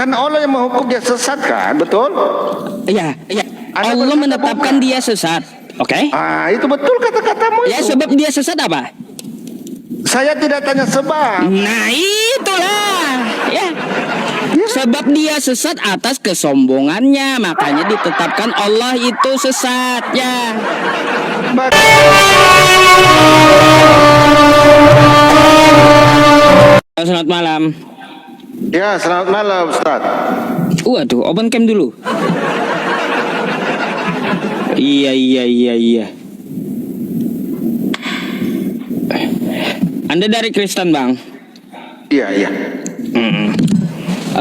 Kan Allah yang menghukum dia sesat kan, betul? Iya, iya. Anda Allah berkata menetapkan bukan. dia sesat. Oke? Itu betul kata-katamu Ya, itu. sebab dia sesat apa? Saya tidak tanya sebab. Nah, itulah. Ya. Sebab dia sesat atas kesombongannya, makanya ditetapkan Allah itu sesat, ya. Selamat malam. Ya, selamat malam Ustaz. Waduh, open cam dulu. Iya. Anda dari Kristen, Bang? Iya.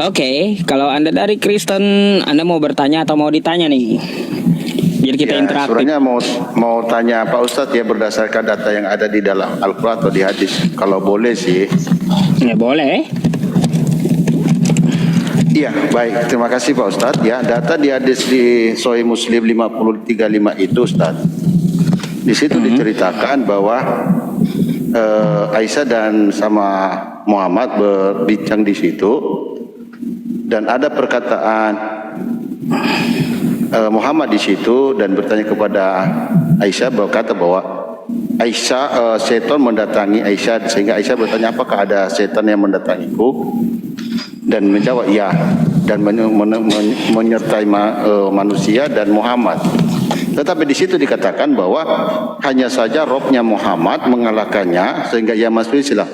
Oke, kalau Anda dari Kristen, Anda mau bertanya atau mau ditanya nih? Biar kita Ya, interaktif. sebenarnya mau tanya Pak Ustadz ya berdasarkan data yang ada di dalam Al-Quran atau di hadis. Kalau boleh sih. Ya boleh. Iya, baik. Terima kasih Pak Ustadz. Ya, data di hadis di Sahih Muslim 5035 itu Ustadz. Di situ diceritakan bahwa Aisyah dan sama Muhammad berbincang di situ dan ada perkataan Muhammad di situ dan bertanya kepada Aisyah berkata bahwa Aisyah setan mendatangi Aisyah sehingga Aisyah bertanya apakah ada setan yang mendatangiku dan menjawab ya dan menyertai manusia dan Muhammad. Tetapi di situ dikatakan bahwa hanya saja rohnya Muhammad mengalahkannya sehingga ia masuk Islam.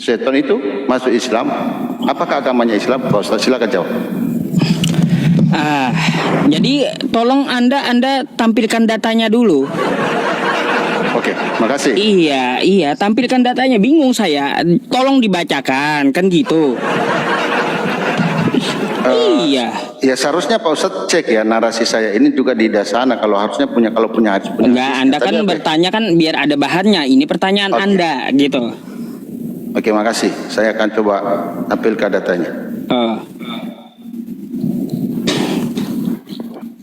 Setan itu masuk Islam. Apakah agamanya Islam? Pak Ustaz, silakan jawab. Jadi tolong Anda tampilkan datanya dulu. Oke, makasih. Iya, tampilkan datanya. Bingung saya. Tolong dibacakan, kan gitu. Iya. Ya seharusnya Pak Ustadz cek ya narasi saya ini juga di dasana kalau punya hadis. Enggak, Anda kan bertanya kan biar ada bahannya. Ini pertanyaan Anda gitu. Oke, makasih. Saya akan coba tampilkan datanya.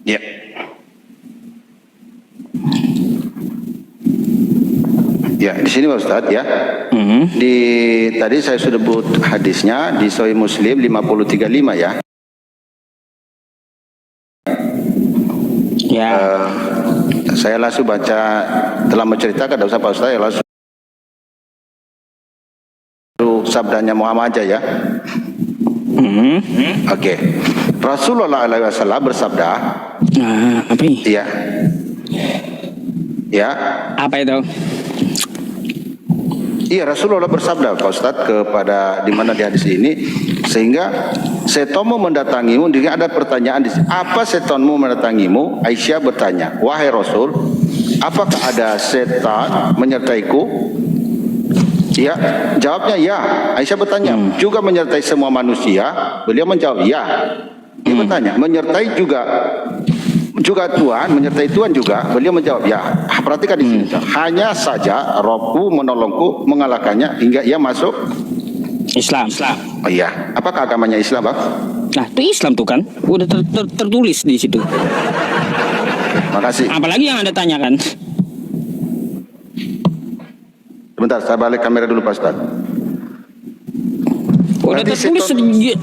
Ya. Ya, di sini Pak Ustadz ya. Tadi saya sudah sebut hadisnya di Sahih Muslim 5035 ya. Ya. Saya langsung baca telah menceritakan, tidak usah Pak Ustadz, langsung sabdanya Muhammad aja ya. Oke. Rasulullah SAW bersabda. Apa ini? Iya. Ya. Apa itu? Iya, Rasulullah bersabda Pak Ustadz kepada di mana di hadis ini sehingga setanmu mendatangimu. Dia ada pertanyaan di sini. Apa setanmu mendatangimu? Aisyah bertanya, wahai Rasul, apakah ada setan menyertaiku? Ya, jawabnya ya. Aisyah bertanya, juga menyertai semua manusia? Beliau menjawab ya. Dia bertanya, menyertai juga Tuhan, menyertai Tuhan juga? Beliau menjawab ya. Perhatikan di sini. Hanya saja Rohku menolongku mengalahkannya hingga ia masuk Islam. Oh iya. Apakah agamanya Islam, Bang? Nah, itu Islam tuh kan. Udah tertulis di situ. Makasih. Apalagi yang Anda tanyakan? Sebentar, saya balik kamera dulu Pak Ustaz. Udah tertulis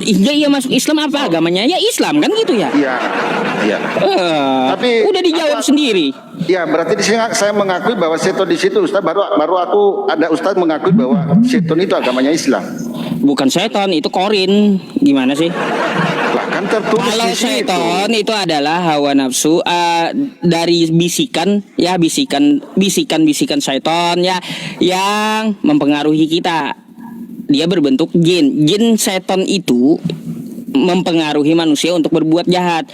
hingga ia masuk Islam, apa agamanya? Ya Islam kan gitu ya? Iya. Tapi udah dijawab sendiri. Ya, berarti di sini saya mengakui bahwa setan di situ Ustaz, baru aku ada Ustaz mengakui bahwa setan itu agamanya Islam. Bukan setan, itu korin. Gimana sih? Lah kan tertulis kalau di situ. setan itu adalah hawa nafsu dari bisikan setan ya yang mempengaruhi kita. Dia berbentuk jin. Jin setan itu mempengaruhi manusia untuk berbuat jahat.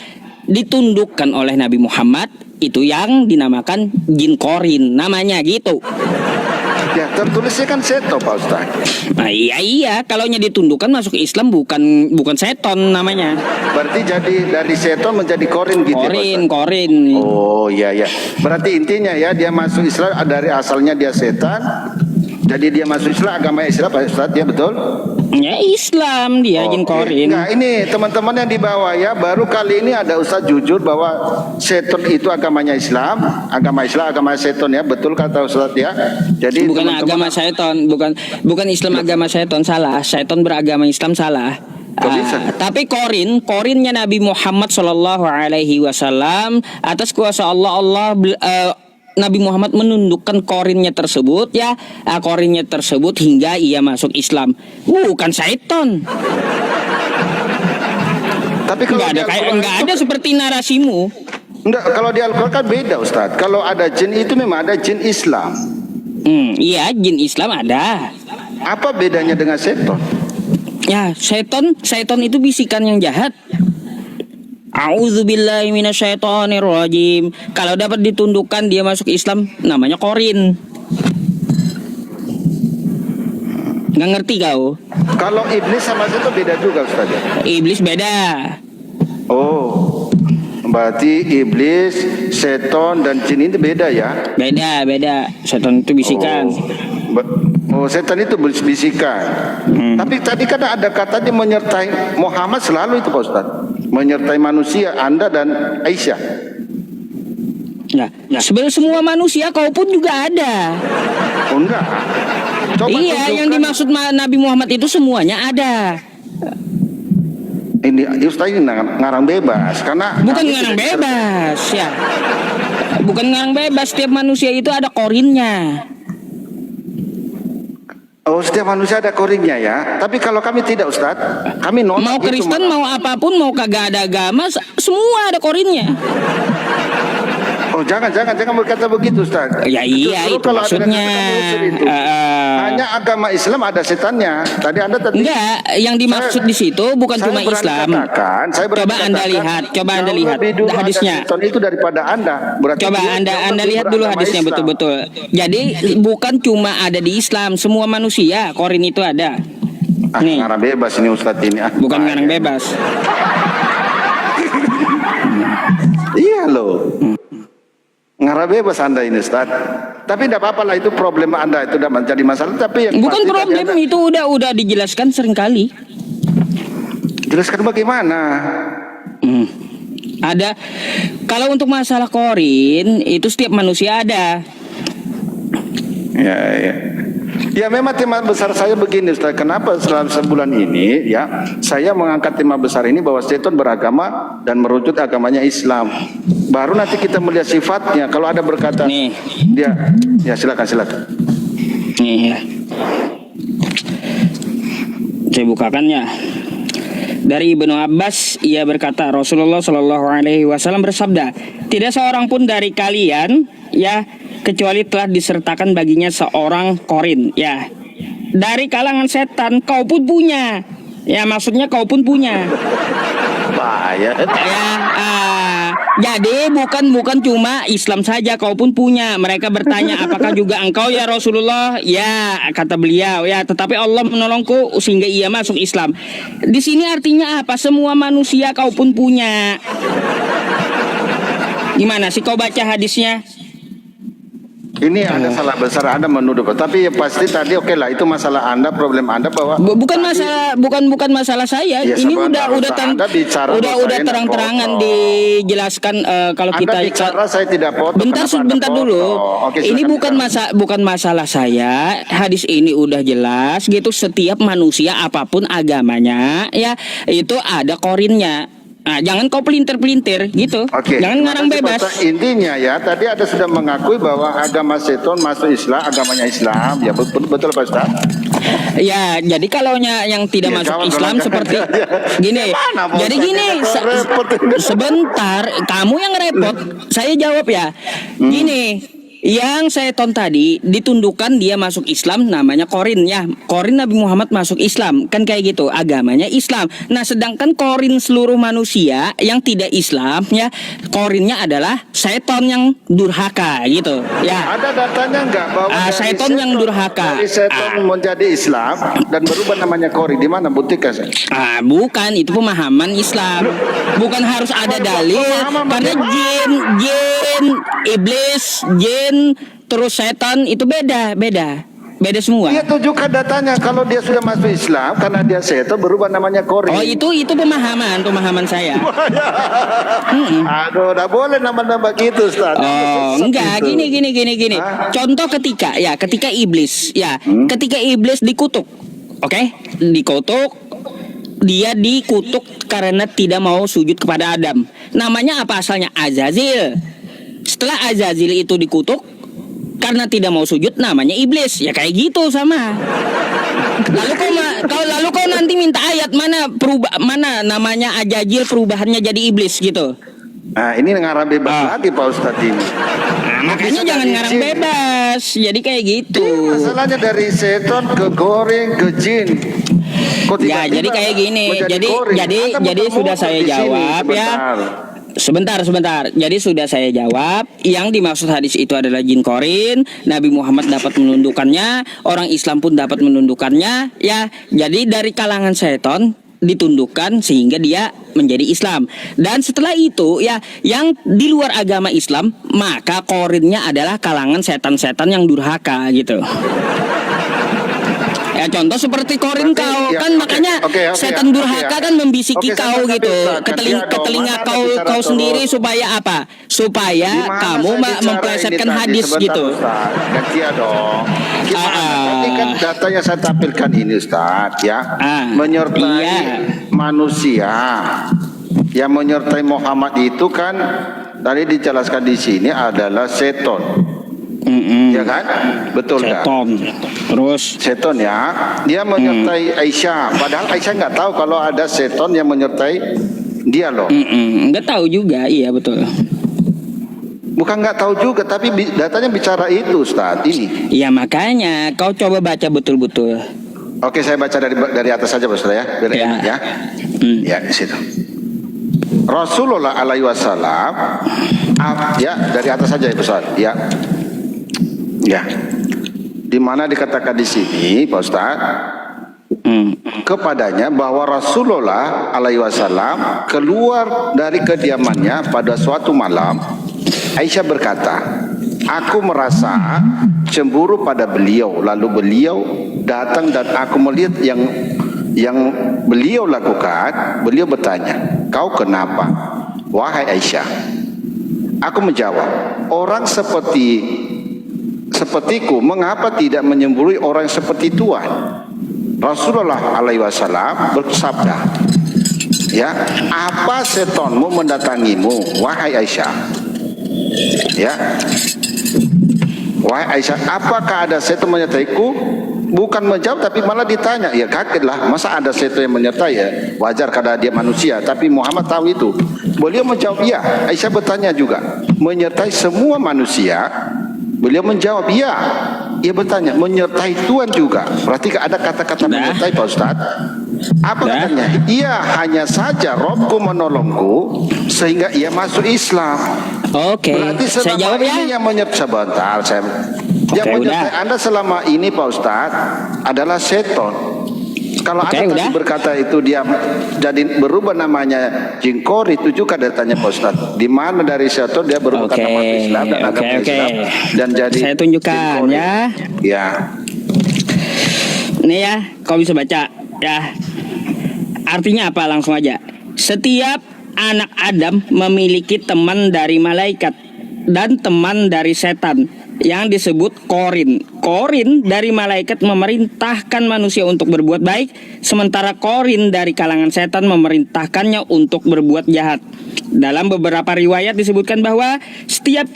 Ditundukkan oleh Nabi Muhammad, itu yang dinamakan jin korin, namanya gitu. Ya, tertulisnya kan setan Pak Ustaz. Nah, iya, kalaunya ditundukkan masuk Islam bukan setan namanya. Berarti jadi dari setan menjadi korin gitu ya, Pak Ustaz? Korin. Oh iya. Berarti intinya ya dia masuk Islam dari asalnya dia setan. Jadi dia masuk Islam, agama Islam Pak Ustaz, ya betul? Ya Islam dia jin korin. Nah ini teman-teman yang di bawah ya, baru kali ini ada Ustaz jujur bahwa setan itu agamanya Islam, agama setan ya, betul kata Ustaz ya. Jadi bukan agama setan, bukan Islam agama setan, salah. Setan beragama Islam, salah. Kok bisa? Tapi korinnya Nabi Muhammad Shallallahu Alaihi Wasallam atas kuasa Allah Nabi Muhammad menundukkan korinnya tersebut ya, korinnya tersebut hingga ia masuk Islam. Bukan syaitan. Tapi kalau Nggak ada seperti narasimu. enggak, kalau di Al-Quran kan beda Ustaz. Kalau ada jin itu memang ada jin Islam. Iya, jin Islam ada. Apa bedanya dengan seton? Ya, seton itu bisikan yang jahat. A'udzubillahi minasyaitonirrajim. Kalau dapat ditundukkan dia masuk Islam, namanya korin. Nggak ngerti kau? Kalau iblis sama seton beda juga Ustaz ya? Iblis beda. Oh, berarti iblis, seton dan jin itu beda ya? Beda. Seton itu bisikan. Setan itu bisikan. Tapi tadi kan ada katanya menyertai Muhammad selalu itu Pak Ustaz. Menyertai manusia, Anda dan Aisyah. Nah, sebenarnya semua manusia kau pun juga ada. Oh enggak. Coba Iya, yang dimaksud Nabi Muhammad itu semuanya ada. Ini Ustaz ini ngarang bebas karena Bukan ngarang bebas ya. Bukan ngarang bebas, setiap manusia itu ada korinnya. Oh, setiap manusia ada korinnya ya. Tapi kalau kami tidak Ustaz, kami nolak Mau gitu, Kristen, malah. mau apapun, mau kagak ada agama, semua ada korinnya. Oh, jangan berkata begitu Ustaz. Ya iya, Justru itu kalau ada maksudnya. kata unsur itu. Hanya agama Islam ada setannya. Tadi Anda tadi Enggak, yang dimaksud di situ bukan saya cuma berani Islam. katakan, saya berani Coba Anda katakan, lihat, coba Anda jauh lihat lebih dulu ada hadisnya. setan itu daripada Anda. Berarti Coba dia jauh Anda lebih lihat dulu beragama hadisnya Islam. betul-betul. Jadi bukan cuma ada di Islam, semua manusia korin itu ada. Nih, Ngarang bebas ini Ustadz ini. bukan ngarang bebas. Iya loh. Ngarang bebas Anda ini Ustaz. Tapi tidak apa-apa lah, itu problem Anda, itu tidak menjadi masalah. Tapi yang Bukan pasti tadi problem, Anda itu udah dijelaskan seringkali. jelaskan bagaimana. Ada, kalau untuk masalah korin itu setiap manusia ada. Ya. Ya memang tema besar saya begini Ustaz. Kenapa selama sebulan ini ya saya mengangkat tema besar ini bahwa setan beragama dan merujuk agamanya Islam. Baru nanti kita melihat sifatnya. Kalau ada berkata Nih. dia ya silakan. Nih ya. Saya bukakan ya. Dari Ibnu Abbas, ia berkata, Rasulullah Shallallahu Alaihi Wasallam bersabda, tidak seorang pun dari kalian ya kecuali telah disertakan baginya seorang korin ya dari kalangan setan. Kau pun punya ya, maksudnya kau pun punya bahaya. ya. Jadi bukan cuma Islam saja, kau pun punya. Mereka bertanya, apakah juga engkau ya Rasulullah? Ya, kata beliau, ya, tetapi Allah menolongku sehingga ia masuk Islam. Di sini artinya apa? Semua manusia kau pun punya. Gimana sih kau baca hadisnya? Ini ada salah besar Anda menuduh, tapi ya pasti tadi oke lah, itu masalah Anda, problem Anda bahwa Bukan masalah, bukan masalah saya. Ya, Ini sebentar, udah Anda bicara udah saya terang-terangan potong. dijelaskan kalau Anda kita bicara saya tidak potong. bentar Kenapa Anda sebentar potong? dulu. Oke, Ini silakan. bukan masalah saya. Hadis ini udah jelas gitu, setiap manusia apapun agamanya ya itu ada korinnya. Nah, jangan kau pelintir-pelintir gitu. Oke, Jangan terima ngarang kasih, bebas. Pak. Intinya ya, tadi ada sudah mengakui bahwa agama seton masuk Islam, agamanya Islam. Ya betul Pak Ustaz. Ya, jadi kalau yang tidak Ya, masuk jawab Islam dong, seperti jangan. gini. Gimana, Bos? Jadi gini, Repot ini. sebentar, kamu yang repot. Saya jawab ya. Gini, yang seton tadi ditundukkan dia masuk Islam namanya korin ya. Korin Nabi Muhammad masuk Islam, kan kayak gitu, agamanya Islam. Nah, sedangkan korin seluruh manusia yang tidak Islam ya, korinnya adalah seton yang durhaka gitu ya. Ada datanya enggak bahwa dari seton yang durhaka. dari seton menjadi Islam dan berubah namanya Kori? Di mana buktikan saya? Bukan, itu pemahaman Islam. Bukan harus ada dalil, Pemahaman karena bagaimana? jin, iblis, jin, terus setan itu beda semua. Dia tunjukkan datanya kalau dia sudah masuk Islam karena dia seton berubah namanya Kori. Oh, itu pemahaman saya. Aduh, udah boleh nama-nama gitu Ustaz. Oh, enggak, Gitu. gini. Hah? Contoh ketika iblis, ya, ketika iblis dikutuk. Oke? Dikutuk dia dikutuk karena tidak mau sujud kepada Adam. Namanya apa asalnya? Azazil. Setelah Azazil itu dikutuk karena tidak mau sujud, namanya iblis. Ya kayak gitu sama. Lalu kau nanti minta ayat mana namanya Azazil perubahannya jadi iblis gitu. Nah, ini ngarang bebas lagi Pak Ustadz ini. Makanya jangan ngarang bebas. Jadi kayak gitu. Masalahnya dari seton ke goreng ke jin. Kok Ya, tiba-tiba jadi kayak gini. menjadi Jadi goreng? Anda jadi muter-muter sudah saya di sini jawab ya. Sebentar. Jadi sudah saya jawab. Yang dimaksud hadis itu adalah jin korin. Nabi Muhammad dapat menundukkannya. Orang Islam pun dapat menundukkannya. Ya, jadi dari kalangan seton ditundukkan sehingga dia menjadi Islam. Dan setelah itu ya, yang di luar agama Islam, maka korinnya adalah kalangan setan-setan yang durhaka gitu. Ya contoh seperti korin kau ya, kan, makanya setan durhaka kan membisiki kau gitu ke telinga kau sendiri supaya apa? Supaya kamu memplesetkan hadis gitu. Gantian dong. Gimana? Kan data yang saya tampilkan ini Ustaz ya, menyertai manusia yang menyertai Muhammad itu kan tadi dijelaskan di sini adalah seton. Ya kan? Betul kan? Terus seton ya, dia menyertai Aisyah. Padahal Aisyah nggak tahu kalau ada seton yang menyertai dia loh. Nggak tahu juga, iya betul. Bukan nggak tahu juga, tapi datanya bicara itu Ustaz ini. Iya makanya kau coba baca betul-betul. Oke, saya baca dari atas saja Ustaz ya. Biar enak ya. Ya di situ. Rasulullah alaihi wasallam ya dari atas saja ya Ustaz ya. Ya, di mana dikatakan di sini, Pak Ustaz, kepadanya bahwa Rasulullah alaihi wasallam keluar dari kediamannya pada suatu malam. Aisyah berkata, aku merasa cemburu pada beliau. Lalu beliau datang dan aku melihat yang beliau lakukan. Beliau bertanya, kau kenapa, wahai Aisyah? Aku menjawab, orang sepertiku mengapa tidak menyemburi orang seperti Tuhan? Rasulullah alaihi wasallam bersabda, ya, apa setonmu mendatangimu wahai Aisyah? Ya, wahai Aisyah, apakah ada seton menyertaiku? Bukan menjawab tapi malah ditanya. Ya kagetlah, masa ada seton yang menyertai ya? Wajar karena dia manusia, tapi Muhammad tahu itu. Beliau menjawab iya. Aisyah bertanya juga, menyertai semua manusia? Beliau menjawab iya. Ia bertanya, menyertai Tuhan juga? Berarti ada kata-kata menyertai Pak Ustaz? Apa katanya? Iya, hanya saja Robku menolongku sehingga ia masuk Islam. Oke, berarti saya jawab ya. Ini yang menyertai sebentar, yang menyertai Anda selama ini Pak Ustaz adalah seton. Kalau Anda tadi berkata itu dia jadi berubah namanya jingkor, itu juga datanya Pak Ustaz. Di mana dari seton dia berubah nama Islam dan agama Islam dan jadi saya tunjukkan ya. Ya. Nih ya, kau bisa baca ya. Artinya apa? Langsung aja. Setiap anak Adam memiliki teman dari malaikat dan teman dari setan yang disebut korin. Korin dari malaikat memerintahkan manusia untuk berbuat baik, sementara korin dari kalangan setan memerintahkannya untuk berbuat jahat. Dalam beberapa riwayat disebutkan bahwa setiap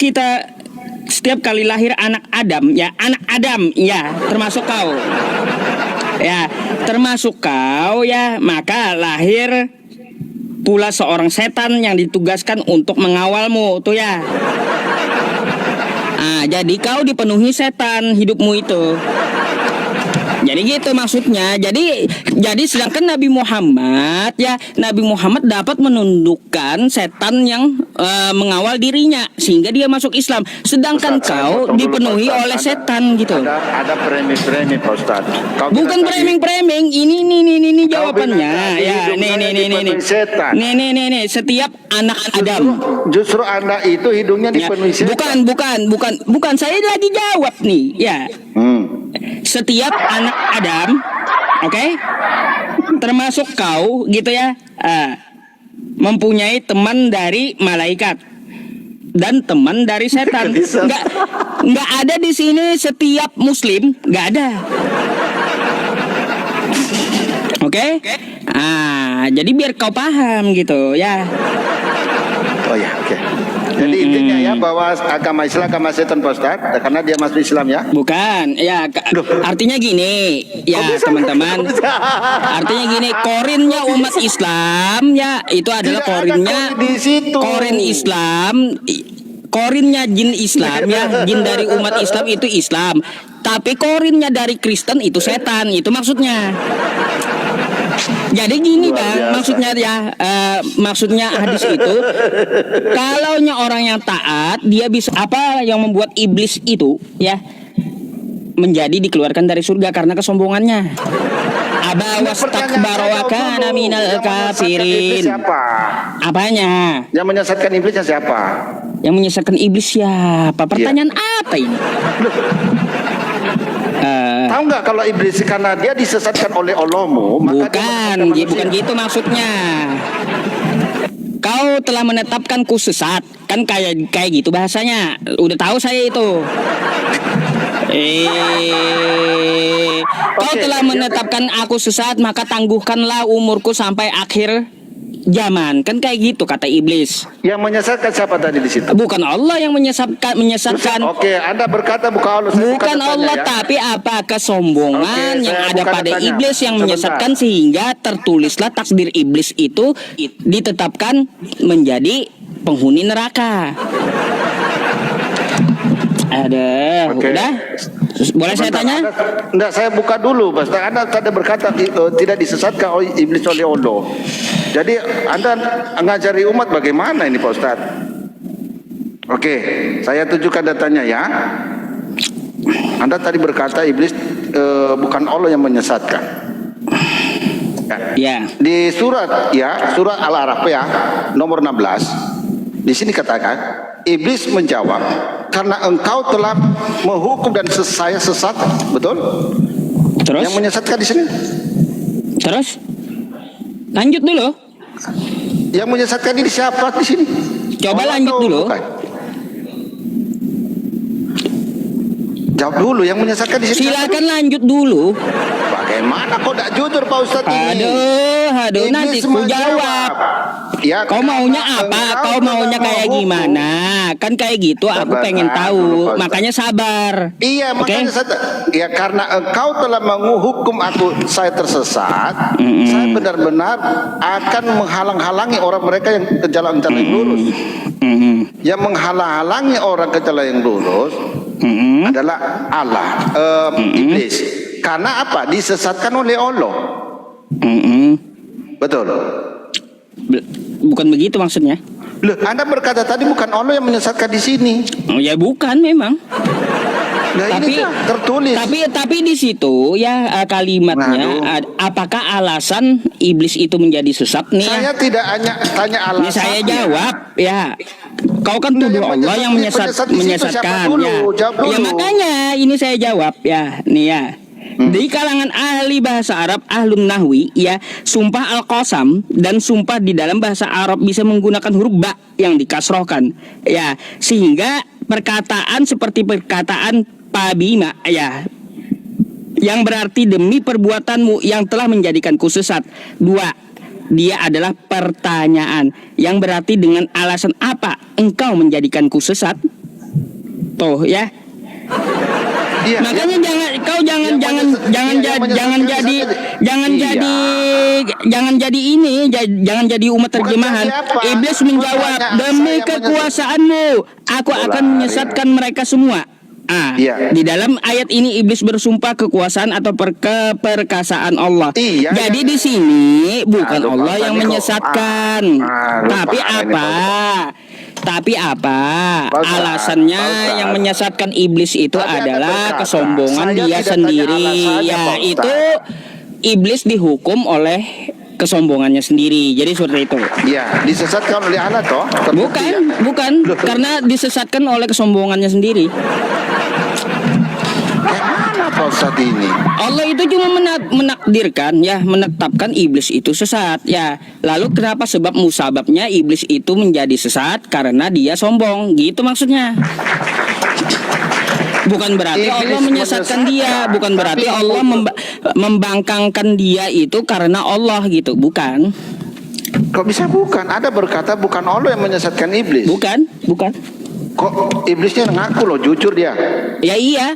kali lahir anak Adam ya, termasuk kau. Ya, termasuk kau ya, maka lahir pula seorang setan yang ditugaskan untuk mengawalmu tuh ya. Nah, jadi kau dipenuhi setan hidupmu itu. Jadi gitu maksudnya. Jadi sedangkan Nabi Muhammad dapat menundukkan setan yang mengawal dirinya sehingga dia masuk Islam. Sedangkan kau dipenuhi oleh setan gitu. Ada premi-premi Pak Ustaz. Bukan framing. Ini jawabannya. Ya, nih. Nih. Setiap anak Adam. Justru Anda itu hidungnya dipenuhi setan. Bukan. Saya lagi jawab nih. Ya. Setiap anak Adam, oke, termasuk kau gitu ya, mempunyai teman dari malaikat dan teman dari setan. Nggak ada di sini setiap Muslim, nggak ada. Oke? jadi biar kau paham gitu ya. Oh ya, oke. Jadi intinya ya bahwa agama Islam agama setan Pak Ustaz, karena dia masuk Islam ya. Bukan, ya artinya gini, ya teman-teman. Artinya gini, korinnya umat Islam ya itu adalah Tidak ada korinnya korin di situ. korin Islam, korinnya jin Islam ya, jin dari umat Islam itu Islam. Tapi korinnya dari Kristen itu setan, itu maksudnya. Jadi gini Luar Bang, biasa. maksudnya ya, maksudnya hadis itu, kalaunya orang yang taat, dia bisa apa yang membuat iblis itu ya menjadi dikeluarkan dari surga karena kesombongannya. Aba wastakbara wa kana minal kafirin. Siapa? Apanya? Yang menyesatkan iblisnya siapa? Yang menyesatkan iblis siapa? Pertanyaan apa ini? Tahu nggak kalau iblis karena dia disesatkan oleh Allahmu, maka dia Bukan, menyesatkan bukan manusia. gitu maksudnya. Kau telah menetapkanku sesat, kan kayak gitu bahasanya. Udah tahu saya itu. Kau Oke, telah menetapkan aku sesat, maka tangguhkanlah umurku sampai akhir zaman. Kan kayak gitu kata iblis. Yang menyesatkan siapa tadi di situ? Bukan Allah yang menyesatkan. Oke, Anda berkata bukan Allah. Saya Bukan bertanya, Allah, ya. tapi apa kesombongan Oke, yang saya ada bukan pada tanya. iblis yang Sebentar. menyesatkan sehingga tertulislah takdir iblis itu ditetapkan menjadi penghuni neraka. Ada, Oke. udah. Boleh saya Sebentar, tanya? Enggak, saya buka dulu, Pak. Anda tadi berkata tidak disesatkan oleh iblis oleh Allah. Jadi Anda ngajari umat bagaimana ini Pak Ustaz? Oke, saya tunjukkan datanya ya. Anda tadi berkata iblis bukan Allah yang menyesatkan. Ya. Di surat Al-A'raf ya, nomor 16. Di sini katakan, iblis menjawab, karena engkau telah menghukum dan saya sesat, betul? Terus? Yang menyesatkan di sini? Terus? Lanjut dulu. Yang menyesatkan ini siapa di sini? Coba Allah lanjut atau dulu. bukan? Jawab dulu, yang menyesatkan di sini. siapa Silakan lanjut dulu. dulu? Bagaimana kok tidak jujur Pak Ustadz ini? Aduh, Iblis nanti ku jawab. Ya, Kau maunya kenapa apa? engkau Kau maunya telah kayak menghukum? gimana? Kan kayak gitu aku Sabar, pengen dulu, tahu. Pak Ustaz. Makanya sabar. Iya, Oke? makanya ya karena engkau telah menghukum saya tersesat, saya benar-benar akan menghalang-halangi orang mereka yang ke jalan-jalan yang lurus. Yang menghalang-halangi orang ke jalan yang lurus adalah Allah, iblis. Karena apa? Disesatkan oleh Allah. Betul. Bukan begitu maksudnya. Loh, Anda berkata tadi bukan Allah yang menyesatkan di sini. Oh, ya bukan memang. Nah, Tapi ini kan tertulis. tapi di situ ya kalimatnya apakah alasan iblis itu menjadi sesat nih? Saya tidak hanya tanya alasan. Ini saya jawab ya. Kau kan Nah, tuduh yang Allah yang penyesat di situ menyesatkan siapa dulu? ya. Jawab dulu. Ya makanya ini saya jawab ya. Nih ya. Di kalangan ahli bahasa Arab, ahlun nahwi, ya, sumpah al-qasam dan sumpah di dalam bahasa Arab bisa menggunakan huruf ba yang dikasrohkan, ya, sehingga perkataan seperti perkataan pabima, ya, yang berarti demi perbuatanmu yang telah menjadikanku sesat. Dua, dia adalah pertanyaan yang berarti dengan alasan apa engkau menjadikanku sesat. Tuh ya. Iya, Makanya yang jangan jadi umat terjemahan. siapa? Iblis menjawab, Pertanyaan demi saya kekuasaanmu aku akan menyesatkan mereka semua. Iya. Di dalam ayat ini iblis bersumpah kekuasaan atau keperkasaan Allah. Iya, Jadi iya. di sini bukan Aduh, Allah Pak, yang ini kok- menyesatkan. Tapi Pak, ini apa? Tapi apa? Pak Ustaz, Alasannya Pak Ustaz. yang menyesatkan iblis itu Tadi Anda adalah berkata, kesombongan saya dia tidak tanya sendiri. alasannya, Ya, Pak Ustaz. itu iblis dihukum oleh kesombongannya sendiri. Jadi seperti itu. Iya, disesatkan oleh Allah toh? Terbukti, ya? Bukan, karena disesatkan oleh kesombongannya sendiri. Mana Pak Ustadz ini? Allah itu cuma menakdirkan ya, menetapkan iblis itu sesat ya. Lalu kenapa sebab musababnya iblis itu menjadi sesat? Karena dia sombong, gitu maksudnya. Bukan berarti Iblis Allah menyesatkan dia, bukan berarti Tapi Allah membangkangkan dia itu karena Allah gitu, bukan. Kok bisa bukan? Ada berkata bukan Allah yang menyesatkan iblis. Bukan. Kok iblisnya ngaku loh, jujur dia. Ya iya.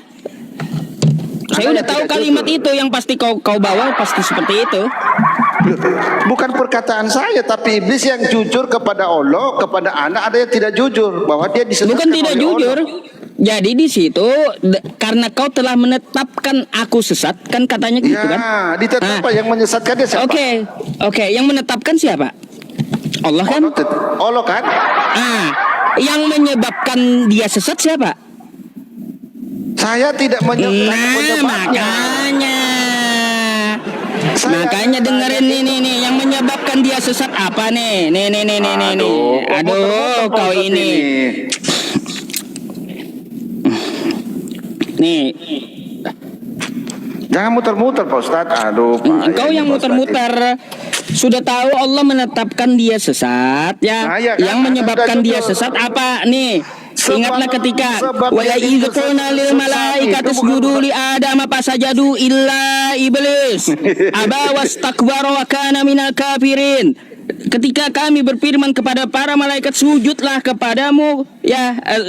Saya Anda udah yang tahu tidak kalimat jujur. itu yang pasti kau bawa pasti seperti itu. Bukan perkataan saya, tapi iblis yang jujur kepada Allah, kepada anak ada yang tidak jujur bahwa dia disesatkan Bukan tidak oleh jujur. Allah. Jadi di situ karena kau telah menetapkan aku sesat kan katanya gitu Ya, kan? ditetapkan yang menyesatkan dia siapa? Oke, yang menetapkan siapa? Allah kan? Allah kan? Yang menyebabkan dia sesat siapa? Saya tidak Nah, menyebabkannya. makanya dengerin nih yang menyebabkan dia sesat apa nih? Nih. Aduh, kau ini. Nih, Jangan muter-muter Pak Ustadz. Aduh Pak. engkau ini yang Pak Ustadz. muter-muter. Sudah tahu Allah menetapkan dia sesat ya. Nah, iya kan? Yang menyebabkan Sudah dia jujur. sesat apa nih? Sebab- Ingatlah ketika sebab wa yang idz disesat- qulna lil sesat malaikati itu isjudu bukan- li adam fasajadu illa iblis aba wastakbara wa kana minal kafirin. Ketika kami berfirman kepada para malaikat sujudlah kepadamu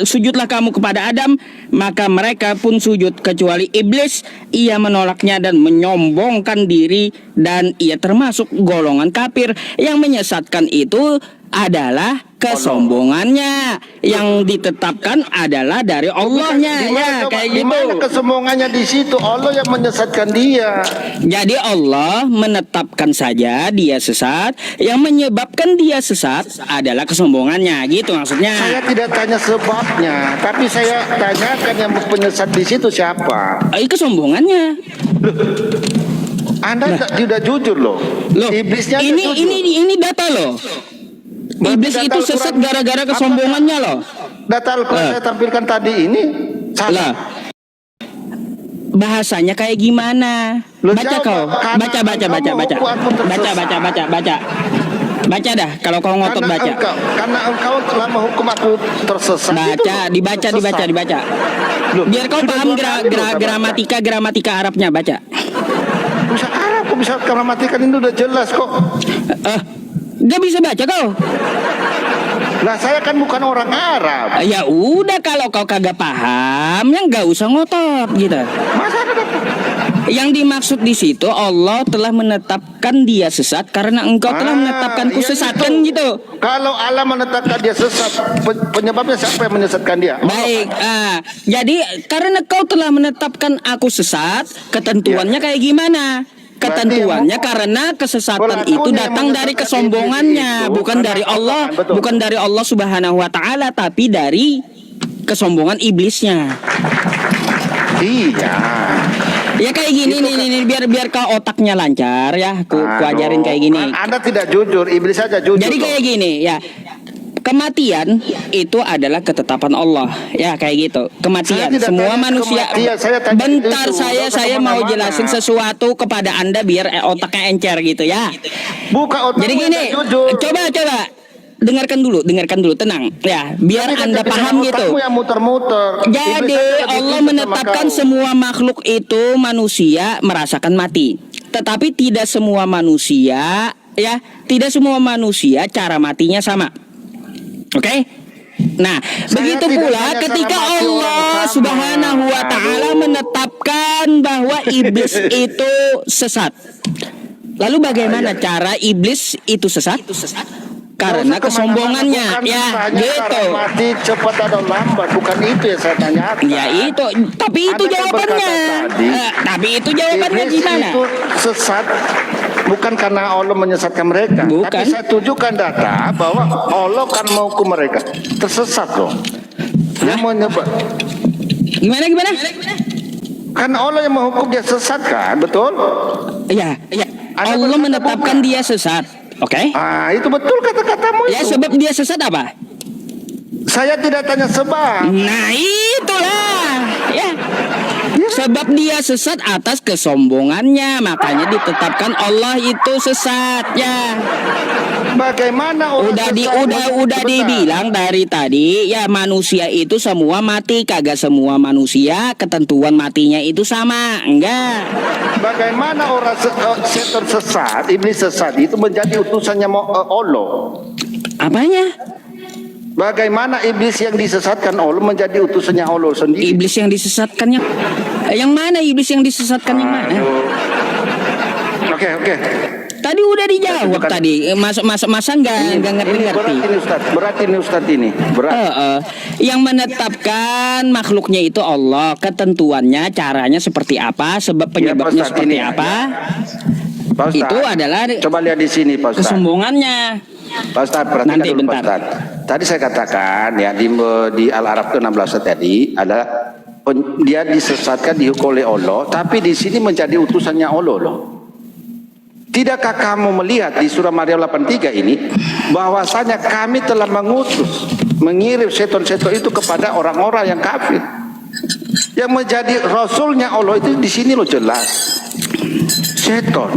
sujudlah kamu kepada Adam, maka mereka pun sujud kecuali iblis. Ia menolaknya dan menyombongkan diri dan ia termasuk golongan kafir. Yang menyesatkan itu adalah kesombongannya, yang ditetapkan adalah dari Allahnya. Kayak gitu. Gimana kesombongannya di situ? Allah yang menyesatkan dia. Jadi Allah menetapkan saja dia sesat, yang menyebabkan dia sesat adalah kesombongannya, gitu maksudnya. Saya tidak tanya sebabnya, tapi saya tanyakan yang penyesat di situ siapa? Kesombongannya. Anda tidak jujur loh. Loh, Iblisnya ini jujur. ini data loh. Berarti Iblis data itu Al-Quran- sesat gara-gara kesombongannya loh. Data Al-Quran saya tampilkan tadi ini salah. Lah. Bahasanya kayak gimana? Loh, Baca jawab, kau. karena Baca. engkau aku tersesat. Baca. Baca dah kalau kau ngotot baca. Karena engkau telah menghukum aku tersesat. Baca, itu loh, sesat. dibaca. Loh, Biar kau sudah paham 2 kali loh saya baca. gramatika Arabnya, baca. Bisa Arab, kok bisa gramatikan ini udah jelas kok. Gak bisa baca kau. Lah saya kan bukan orang Arab. Ya udah kalau kau kagak paham, ya nggak usah ngotot gitu. Masa ada Yang dimaksud di situ Allah telah menetapkan dia sesat karena engkau telah menetapkanku iya sesat itu. kan gitu. Kalau Allah menetapkan dia sesat, penyebabnya siapa yang menyesatkan dia? Baik, jadi karena kau telah menetapkan aku sesat, ketentuannya kayak gimana? Ketentuannya karena kesesatan pelakunya itu yang datang dari menyesatkan kesombongannya, iblis itu bukan karena dari Allah, Allah, betul. bukan dari Allah Subhanahu wa taala, tapi dari kesombongan iblisnya. Iya. Ya kayak gini nih, biar kau otaknya lancar ya, ku ajarin kayak gini. Anda tidak jujur, iblis saja jujur. Jadi kayak gini ya. Kematian itu adalah ketetapan Allah, ya kayak gitu. Kematian, Saya tidak semua tanya manusia. kematian, saya tanya Bentar itu, saya nggak mau kemana-mana. jelasin sesuatu kepada Anda biar otaknya encer gitu ya. Buka otak. Jadi gini, jujur. coba dengarkan dulu, tenang ya, biar Tapi Anda kan paham otakmu gitu. yang muter-muter. Jadi Iblis saja lebih Allah pintar sama menetapkan kau. semua makhluk itu manusia merasakan mati. Tetapi tidak semua manusia cara matinya sama. Oke? Nah, begitu tidak pula tanya ketika cara mati orang Allah sama. Subhanahu wa taala Aduh. menetapkan bahwa iblis itu sesat. Lalu bagaimana cara iblis itu sesat? Karena Nggak usah kesombongannya, kemana-mana, bukan ya tanya gitu. cara mati cepat atau lambat, bukan itu yang saya tanyakan. Ya itu, tapi itu Anda kan jawabannya. berkata tadi, Tapi itu jawabannya Iblis gimana? itu sesat bukan karena Allah menyesatkan mereka, Bukan. tapi saya tunjukkan data bahwa Allah akan menghukum mereka. Tersesat loh. Yang menyebab Gimana? kan Allah yang menghukum dia sesat kan, betul? Ya. Anda Allah berkata menetapkan bukan. dia sesat. Oke? Ah, itu betul kata-katamu Ya itu. sebab dia sesat apa? Saya tidak tanya sebab. Nah itulah ya. Sebab dia sesat atas kesombongannya, makanya ditetapkan Allah itu sesat ya. Bagaimana orang Udah dibilang dari tadi ya, manusia itu semua mati, kagak semua manusia ketentuan matinya itu sama, enggak. Bagaimana orang setan sesat, iblis sesat itu menjadi utusannya Allah? Apanya? Bagaimana iblis yang disesatkan Allah menjadi utusannya Allah sendiri? Iblis yang disesatkan yang mana? Iblis yang disesatkan yang mana? Oke. Tadi udah dijawab Bukan. tadi. Masa nggak ngerti-ngerti. Berat ini Ustadz ini. Berat. Yang menetapkan makhluknya itu Allah, ketentuannya, caranya seperti apa, sebab penyebabnya Ustadz, seperti ini apa. Pak Ustadz, Itu adalah coba lihat di sini Pak Ustadz. kesombongannya. Pak Ustadz, perhatikan Nanti dulu Pak bentar. Ustadz. Tadi saya katakan ya di Al-Araf ke-16 tadi adalah dia disesatkan, dihukum oleh Allah, tapi di sini menjadi utusannya Allah loh. Tidakkah kamu melihat di surah Maryam 83 ini bahwasanya kami telah mengirim seton-seton itu kepada orang-orang yang kafir. Yang menjadi rasulnya Allah itu di sini loh jelas. Seton.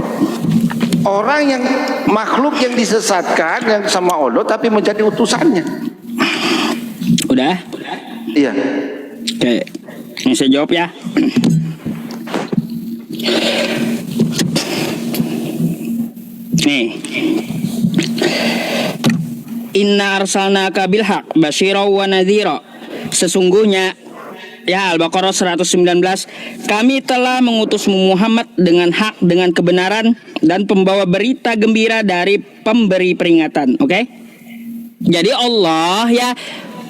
Orang yang makhluk yang disesatkan yang sama Allah tapi menjadi utusannya. Udah? Iya. Oke. Ini saya jawab ya. Nih. Inna arsalnaka bil haq basyira wa nadhira. Sesungguhnya ya, Al-Baqarah 119, kami telah mengutusmu Muhammad dengan hak, dengan kebenaran, dan pembawa berita gembira dari pemberi peringatan. Oke? Jadi Allah ya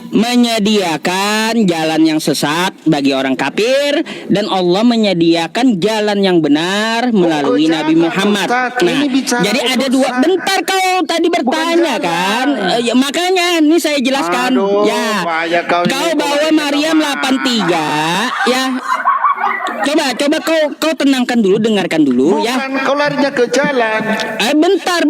menyediakan jalan yang sesat bagi orang kafir, dan Allah menyediakan jalan yang benar melalui Nabi Muhammad. Nah, jadi ada dua. Bentar, kau tadi bertanya kan? Makanya ini saya jelaskan. Ya, kau bawa Maryam 83 ya. Coba kau tenangkan dulu, dengarkan dulu ya. Bukan, kau larinya ke jalan. Bentar.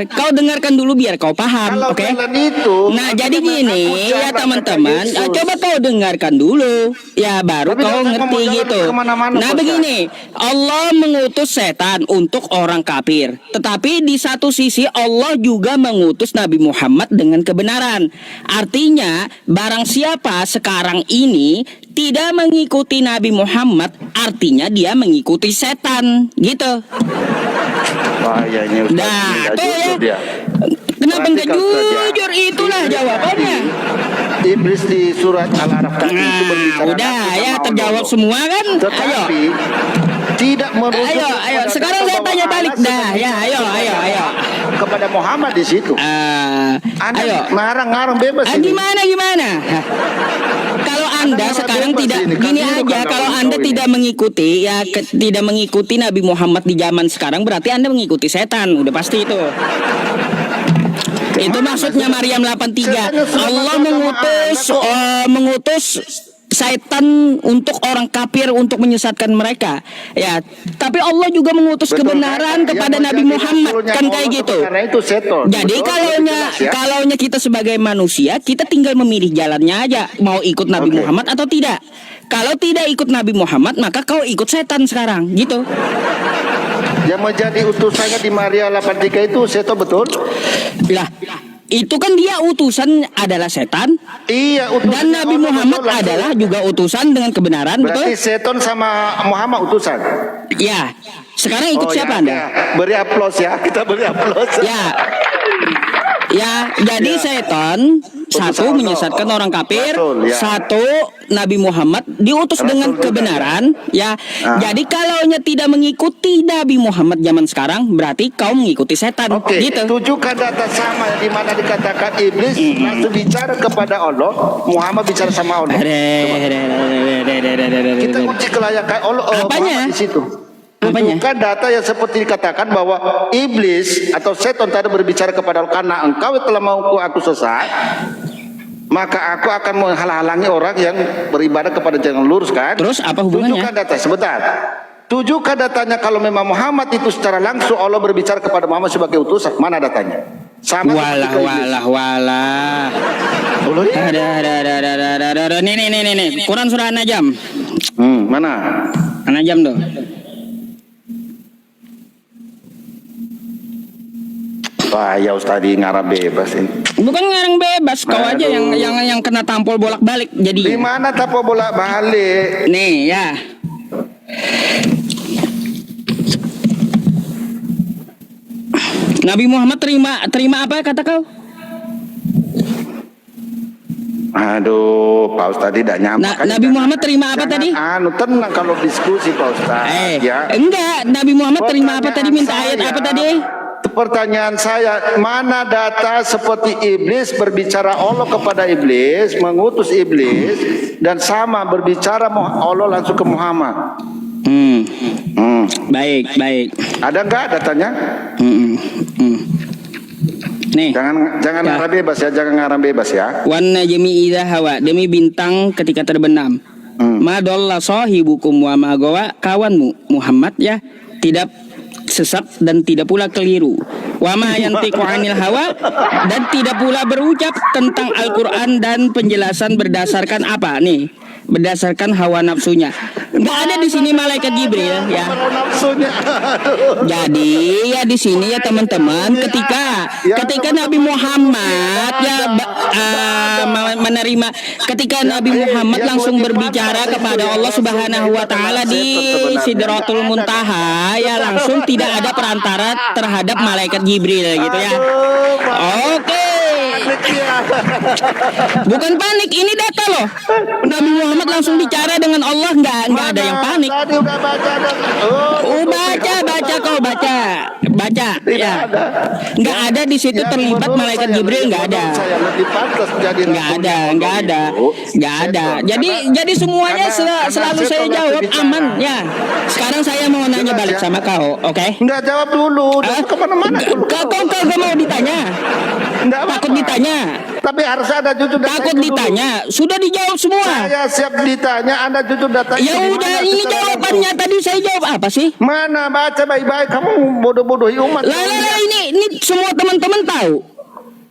Kau dengarkan dulu biar kau paham, Kalau oke? jalan itu, Nah, jadi gini aku ya jalan teman-teman, kata Yesus. coba kau dengarkan dulu, ya baru Tapi kau jangan ngerti mau jalan gitu. kemana-mana, Nah, Pak begini, Allah mengutus setan untuk orang kafir, tetapi di satu sisi Allah juga mengutus Nabi Muhammad dengan kebenaran. Artinya, barang siapa sekarang ini tidak mengikuti Nabi Muhammad, artinya dia mengikuti setan, gitu. Bahayanya Ustaz, Nah, nggak tuh jujur ya. dia. Kenapa nggak Perhatikan, Ustaz, ya. jujur? Itulah jawabannya. Iblis di surat Al-Araf tadi itu Nah, berbicara udah langsung ya sama terjawab Allah. semua kan? Ayo. Tetapi tidak merujuk Ayo. kepada Sekarang data saya bahwa tanya balik Allah dah. Ya, ayo. kepada Muhammad di situ. Anda Ayo. ngarang-ngarang bebas ini. Gimana? Hah. Kalau Anda Anda sekarang bebas tidak ini, gini kan aja, bukan kalau tahu Anda ini. tidak mengikuti ya tidak mengikuti Nabi Muhammad di zaman sekarang, berarti Anda mengikuti setan, udah pasti itu. Itu maksudnya Maryam 83. Allah mengutus setan untuk orang kafir untuk menyesatkan mereka. Ya, tapi Allah juga mengutus Betul, kebenaran kan? kepada Yang Nabi menjadi Muhammad, rasulnya kan Allah kayak gitu. sebenarnya itu seton. Jadi Betul, kalaunya jelas ya. kalaunya kita sebagai manusia, kita tinggal memilih jalannya aja, mau ikut Nabi Oke. Muhammad atau tidak. Kalau tidak ikut Nabi Muhammad, maka kau ikut setan sekarang, gitu. Yang menjadi utusannya di Maria 83 itu seton betul? Lah, itu kan dia utusan adalah setan, Iya, utusan dan Nabi Allah Muhammad betul, langsung. adalah juga utusan dengan kebenaran, Berarti betul? seton sama Muhammad utusan. Ya. Sekarang ikut siapa ya, Anda? ya. Beri aplaus ya, kita beri aplaus. Ya, jadi setan satu Allah. menyesatkan orang kafir, Betul, ya. satu Nabi Muhammad diutus Rasul dengan juga, kebenaran, ya. Ah. Jadi kalaunya tidak mengikuti Nabi Muhammad zaman sekarang, berarti kau mengikuti setan, Oke, gitu. tunjukkan data sama di mana dikatakan iblis langsung bicara kepada Allah, Muhammad bicara sama Allah. Kita uji kelayakan Allah Apanya? Muhammad di situ. Apanya? Tunjukkan data yang seperti dikatakan bahwa iblis atau setan tadi berbicara kepada Allah, karena engkau telah mau aku sesat, maka aku akan menghalang-halangi orang yang beribadah kepada jalan lurus, kan? Terus apa hubungannya? Tunjukkan data sebentar. Tunjukkan datanya kalau memang Muhammad itu secara langsung Allah berbicara kepada Muhammad sebagai utusan. Mana datanya? Sama seperti ke iblis. Walah. Allah ya? Ada. Nih. Quran surah An-Najm. Mana? An-Najm tuh. Wah, ya Ustadi ngarang bebas ini. Bukan ngarang bebas, kau aja Aduh. yang kena tampol bolak-balik Di jadi. mana tapo bolak-balik? Nih ya. Nabi Muhammad terima apa kata kau? Aduh, Pak Ustadi tidak nyampe. Nabi Muhammad terima apa tadi? Tenang kalau diskusi Pak Ustadi. Enggak, Nabi Muhammad terima apa tadi? Minta ayat apa tadi? Pertanyaan saya, mana data seperti iblis berbicara Allah kepada iblis, mengutus iblis, dan sama berbicara Allah langsung ke Muhammad? Baik. Ada nggak datanya? Nih. Jangan ngarang bebas ya, jangan ngarang bebas ya. Wan najmi idza hawa, demi bintang ketika terbenam. Ma dhalla sahibukum wa ma gawa, kawanmu Muhammad ya tidak sesat dan tidak pula keliru. Wa ma yantiqu 'anil hawa, dan tidak pula berucap tentang Al-Qur'an dan penjelasan berdasarkan apa nih? Berdasarkan hawa nafsunya. Enggak ada di sini malaikat Jibril ya. Jadi ya di sini ya teman-teman, ketika Nabi Muhammad ya menerima, ketika Nabi Muhammad langsung berbicara kepada Allah Subhanahu wa taala di Sidratul Muntaha, ya langsung tidak ada perantara terhadap malaikat Jibril gitu ya. Oke. Bukan panik, ini data loh. Nabi Muhammad langsung bicara dengan Allah, nggak ada yang panik. Baca ya. Nggak ada di situ terlibat malaikat Jibril, nggak ada. Jadi semuanya selalu saya jawab aman ya. Sekarang saya mau nanya balik sama kau, oke? Nggak jawab dulu. Kemana-mana dulu. Kau mau ditanya? Takut ditanya. Tapi harus ada jujur data. Takut ditanya. Sudah dijawab semua. Saya siap ditanya, Anda jujur data. Ya udah, ini jawabannya tadi saya jawab apa sih? Mana baca baik-baik, kamu bodoh-bodohi umat. Lah ini semua teman-teman tahu.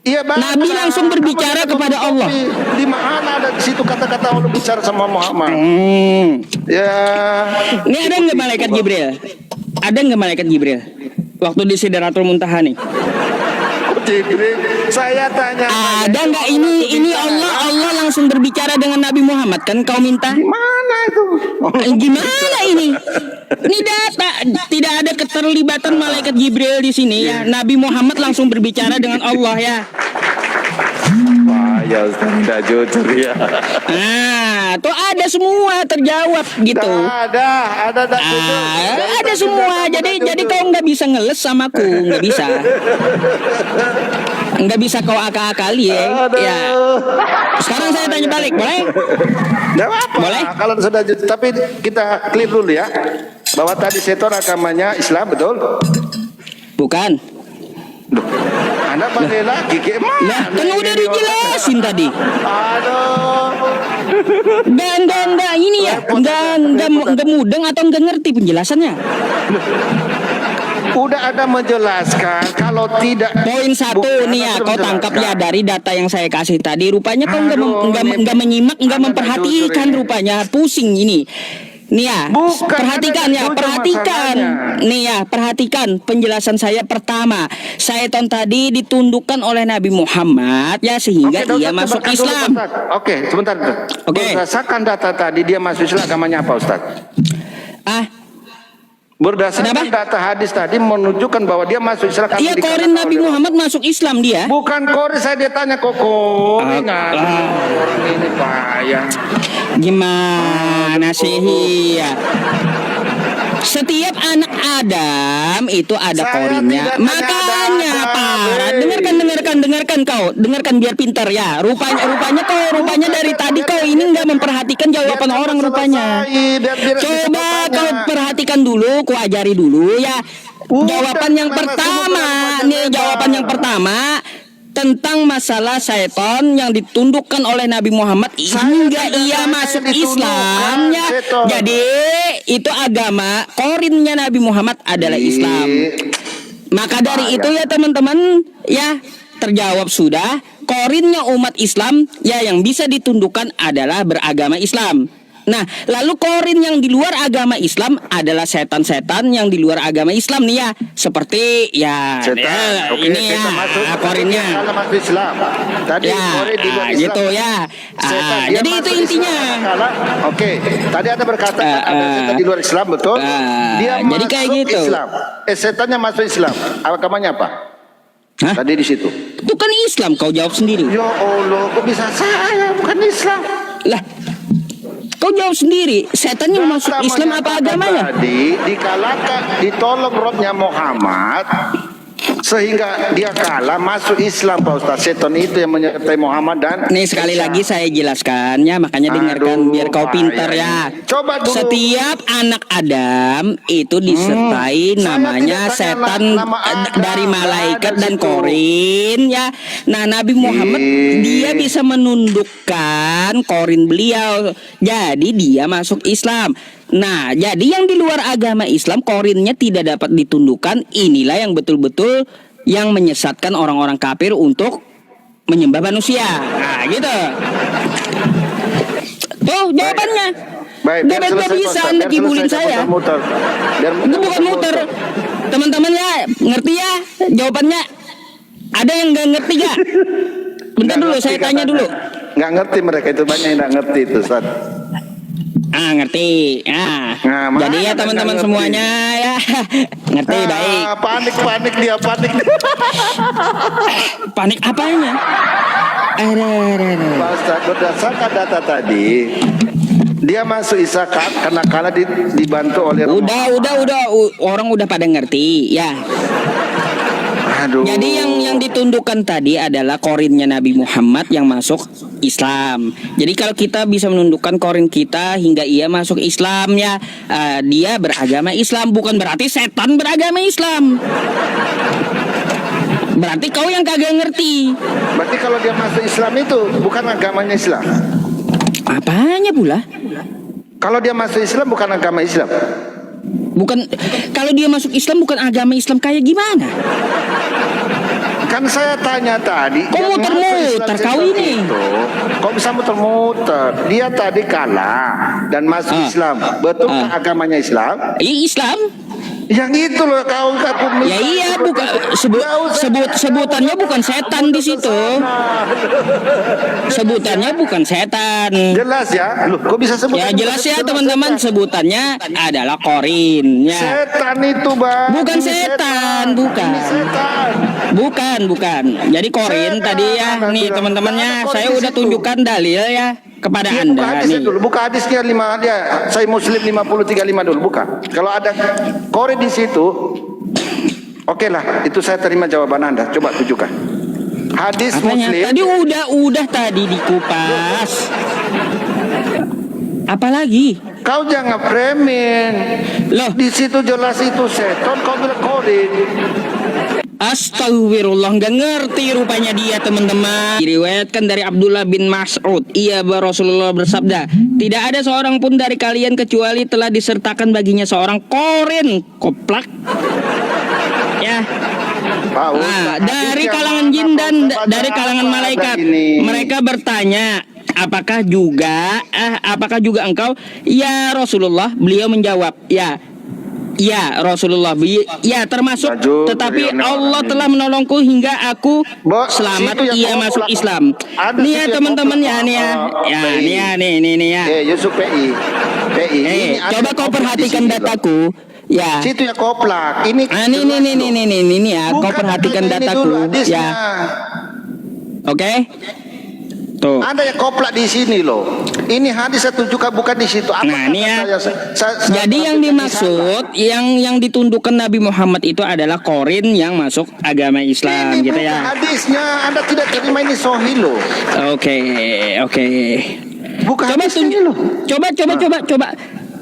Iya, Nabi langsung berbicara kepada Allah. Di mana ada di situ kata-kata Allah bicara sama Muhammad? Ya. Ini ada nggak malaikat Jibril? Ada nggak malaikat Jibril? Waktu di Sidratul Muntaha nih. Jibril, saya tanya. Ada nggak ini Allah langsung berbicara dengan Nabi Muhammad kan kau minta? Gimana itu? Gimana ini? Ini data, tidak ada keterlibatan malaikat Jibril di sini ya. Nabi Muhammad langsung berbicara dengan Allah ya. Wah, ya Ustaz, tidak jujur ya. Nah, tuh ada semua terjawab gitu. Ada semua. Jadi kau nggak bisa ngeles sama aku, nggak bisa. Nggak bisa kau akal-akali ya. Ya. Sekarang saya tanya balik, boleh? Nggak apa-apa. Boleh? Kalau sudah, tapi kita clear dulu ya. Bahwa tadi seton agamanya Islam, betul? Bukan. Duh, Anda balik lagi gimana? Lah, kan udah dijelasin tadi. Aduh. Enggak ini ya. Enggak mudeng atau enggak ngerti penjelasannya. Udah ada menjelaskan kalau tidak. Poin satu nih ya, kau tangkap ya dari data yang saya kasih tadi. Rupanya kau enggak menyimak, enggak memperhatikan rupanya. Pusing ini. Nih ya, perhatikan. Nih ya, perhatikan penjelasan saya pertama. Syaitan tadi ditundukkan oleh Nabi Muhammad ya sehingga ia masuk Islam. Oke, sebentar. Berdasarkan data tadi dia masuk Islam, agamanya apa, Ustaz? Berdasarkan data hadis tadi menunjukkan bahwa dia masuk Islam. Iya, korin Nabi Muhammad masuk Islam dia. Bukan korin, saya dia tanya kok korin. Orang ini payah. Gimana sih ya? Setiap anak Adam itu ada korinnya. Makanya parah. Dengarkan kau. Dengarkan biar pintar ya. Rupanya dari tadi kau ini nggak memperhatikan jawaban orang rupanya. Coba kau perhatikan dulu, kau ajari dulu ya. Jawaban yang pertama tentang masalah syaitan yang ditundukkan oleh Nabi Muhammad hingga ia masuk Islam ya. Jadi itu agama korinnya Nabi Muhammad adalah Islam. Maka dari itu ya teman-teman ya terjawab sudah. Korinnya umat Islam ya yang bisa ditundukkan adalah beragama Islam. Nah, lalu Korin yang di luar agama Islam adalah setan-setan yang di luar agama Islam nih ya. Seperti ya, Setan. Oke, ini ya setan masuk. Korinnya. Kalau masuk Islam. Tadi Ya, Korin di luar Islam. gitu ya. Setan, dia Jadi itu masuk intinya. Islam, kalah. Oke, tadi ada berkata ada setan di luar Islam, betul? Dia jadi masuk kayak gitu. Islam. Setannya masuk Islam. Agamanya apa? Hah? Tadi di situ. Itu kan Islam, kau jawab sendiri. Ya Allah, kok bisa saya bukan Islam? Lah, kau jawab sendiri. Setan yang masuk Data Islam apa menyatakan agamanya? Tadi dikalahkan, ditolong rohnya Muhammad sehingga dia kalah masuk Islam, Pak Ustaz. Setan itu yang menyertai Muhammad dan Nih sekali Isa. lagi saya jelaskan ya, makanya dengarkan Aduh, biar kau pintar payah. ya. Coba dulu. Setiap anak Adam itu disertai Saya namanya tidak tanya setan nama Adam, dari nggak malaikat ada dan situ. korin ya. Nah, Nabi Muhammad dia bisa menundukkan korin beliau. Jadi dia masuk Islam. Nah, jadi yang di luar agama Islam korinnya tidak dapat ditundukkan. Inilah yang betul-betul yang menyesatkan orang-orang kafir untuk menyembah manusia. Nah, gitu. Tuh jawabannya. Baik, biar Gak selesai, bisa Pak Ustaz. Anda Biar kibulin selesai, saya. muter-muter. Biar Itu bukan muter. Teman-teman ya, ngerti ya jawabannya? Ada yang nggak ngerti gak? Bentar dulu, saya tanya dulu. Nggak ngerti mereka itu, banyak yang nggak ngerti itu, Ustaz. Ngerti. Nah, mana Jadi ya nggak teman-teman ngerti? semuanya ya ngerti baik. Panik dia, panik. Panik apanya? Pak Ustaz, berdasarkan data tadi, dia masuk Isakat karena dibantu oleh Udah, orang udah pada ngerti ya. Aduh. Jadi yang ditundukkan tadi adalah korinnya Nabi Muhammad yang masuk Islam. Jadi kalau kita bisa menundukkan korin kita hingga ia masuk Islam ya, dia beragama Islam, bukan berarti setan beragama Islam. Berarti kau yang kagak ngerti. Berarti kalau dia masuk Islam itu bukan agamanya Islam. Apanya pula? Kalau dia masuk Islam bukan agama Islam. Bukan, kalau dia masuk Islam bukan agama Islam kayak gimana? Kan saya tanya tadi. Kok yang muter-muter masuk Islam kau seperti ini? itu, kok bisa muter-muter? Dia tadi kalah dan masuk Islam. Betul agamanya Islam? Islam? Yang itu loh kau Ya iya, bukan sebutannya bukan setan di situ. Sebutannya bukan setan. Jelas ya? Loh, kok bisa sebut? Ya jelas ya teman-teman, sebutannya adalah korin ya. Setan itu, Bang. Bukan Ini setan, bukan. Ini setan. Bukan. Jadi korin Setan. tadi ya, nih teman-temannya, Ada korin saya di udah situ. tunjukkan dalil ya kepada Iya, buka Anda hadisnya nih. dulu, buka hadisnya 5 dia. Saya Muslim 5035 dulu, buka. Kalau ada korin di situ, oke lah, itu saya terima jawaban Anda. Coba tunjukkan. Hadis Apanya? Muslim. Tadi udah tadi dikupas. Apalagi? Kau jangan premen. Loh. Di situ jelas itu setan, kau bilang korin. Astagfirullah, nggak ngerti rupanya dia teman-teman. Diriwayatkan dari Abdullah bin Mas'ud, ia Rasulullah bersabda, tidak ada seorang pun dari kalian kecuali telah disertakan baginya seorang korin koplak. Ya. Pak Nah, Ustaz, dari hadisnya kalangan mana, jin dan Pak Ustaz? dari kalangan Apa malaikat, ada ini? mereka bertanya, apakah juga engkau? Ya Rasulullah, beliau menjawab, ya Rasulullah, ya termasuk, Maju, tetapi beliau Allah ini. telah menolongku hingga aku selamat situ yang ia kau masuk pulang. Islam. Ada Nih ya situ yang teman-teman kau ya, pulang. nih ya, PI. nih ya. Yusuf PI. Ini ada Coba kau koplak di perhatikan sini, loh. dataku. Ya. Situ ya koplak. Ini Nih ya, kau Bukan perhatikan ini dataku. dulu hadisnya. Ya. Oke. Tuh. Ada yang koplak di sini loh. Ini hadis saya tunjukkan bukan di situ. Apa Nah, ini ya. saya Jadi yang dimaksud, yang ditundukkan Nabi Muhammad itu adalah korin yang masuk agama Islam, ini gitu bukan ya. hadisnya. Anda tidak terima ini sahih loh. Oke. Bukan Coba hadis ini loh.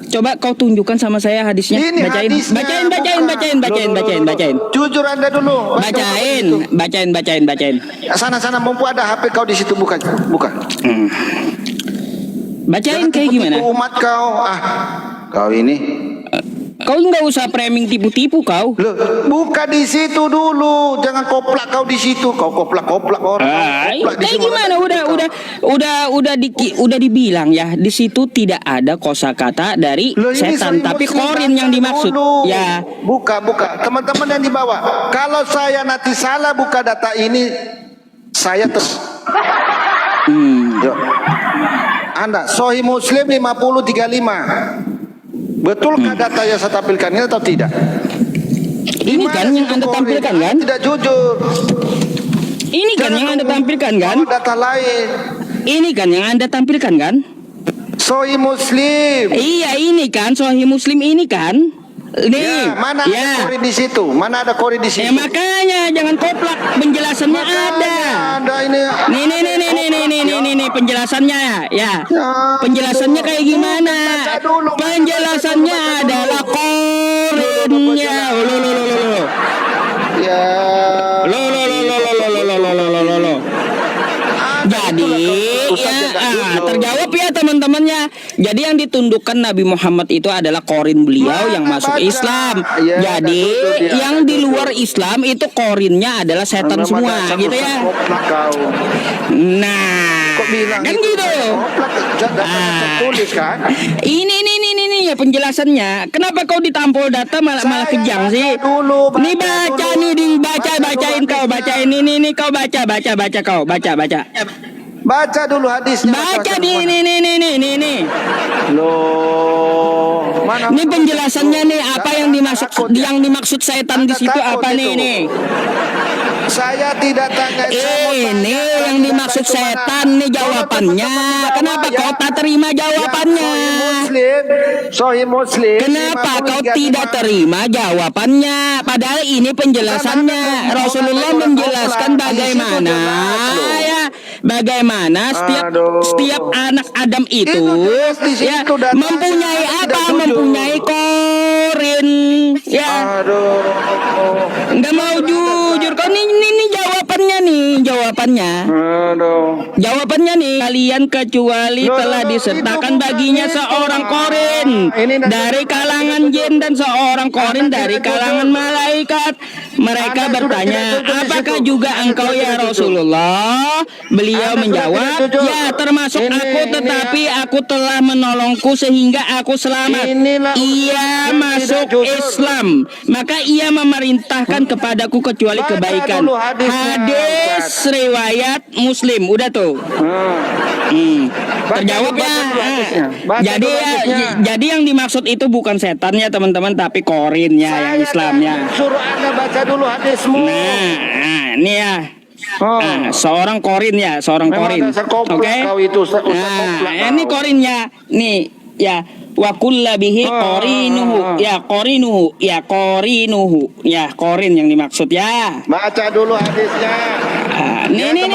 Coba kau tunjukkan sama saya hadisnya. Ini Bacain, hadisnya, bukan. bacain. Jujur Anda dulu. Bacain. Sana mumpung ada HP kau di situ, bukan. Bacain Jangan kayak gimana? tipu-tipu umat kau. Kau ini. Kau nggak usah framing tipu-tipu kau. Loh, buka di situ dulu, jangan koplak kau di situ, kau koplak orang. Kau koplak di Kayak situ, gimana? Udah dibilang ya, di situ tidak ada kosakata dari Loh, ini setan, Sahih tapi Muslim, korin yang baca dimaksud. dulu. Ya, Buka, teman-teman yang dibawa. Kalau saya nanti salah buka data ini, saya Yuk. Anda, Sahih Muslim 5035. Betulkah data yang saya tampilkan ini atau tidak? ini kan yang Anda tampilkan kan? Tidak jujur. Ini kan yang Anda tampilkan kan? Bawa data lain. Ini kan yang Anda tampilkan kan? Sahih Muslim. Iya, ini kan Sahih Muslim ini kan? Nih, Ya, mana ada kori di situ? Mana ada kori di situ? makanya jangan koplak, penjelasannya ada. Ada ini. Nih, penjelasannya ya. Penjelasannya kayak gimana? Baca dulu, Penjelasannya baca dulu. adalah korinnya. Lo. Ya. Lo. Jadi ya, terjawab ya teman-temannya. Jadi yang ditundukkan Nabi Muhammad itu adalah korin beliau yang masuk Islam. Ya, Jadi yang di luar Islam itu korinnya adalah setan semua, gitu ya. Nah, kan gitu. Tulis kan? Ini ya penjelasannya. Kenapa kau ditampol data malah kejang sih? Nih baca nih, bacain kau, bacain ini kau baca kau, baca. Baca dulu hadisnya. Baca nih. Loh, mana? Ini penjelasannya nih, apa yang dimaksud setan di situ apa nih? Saya tidak tanya. Ini yang dimaksud setan nih jawabannya. Kenapa kau tak terima jawabannya? Sahih Muslim. Kenapa kau tidak terima jawabannya? Padahal ini penjelasannya. Rasulullah menjelaskan bagaimana setiap anak Adam itu ya mempunyai apa? Mempunyai korin. Ya. Nggak mau jujur. Kau ini jawabannya. Jawabannya nih, kalian kecuali telah disertakan baginya seorang korin dari kalangan jin dan seorang korin dari kalangan malaikat. Mereka bertanya, apakah juga engkau ya Rasulullah? Beliau menjawab, ya termasuk aku, tetapi aku telah menolongku sehingga aku selamat. Ia masuk Islam, maka ia memerintahkan kepadaku kecuali kebaikan. Hadis riwayat Muslim, udah tuh. Terjawab ya. Jadi yang dimaksud itu bukan setannya teman-teman, tapi korinnya yang Islamnya. Suruh Anda baca dulu hadismu. Nah, ini ya. Seorang korin ya, seorang korin. Oke. Nah, ini korinnya. Nih, ya. Wa kullabihi qorinuhu. Ya korin yang dimaksud ya. Baca dulu hadisnya. Nih.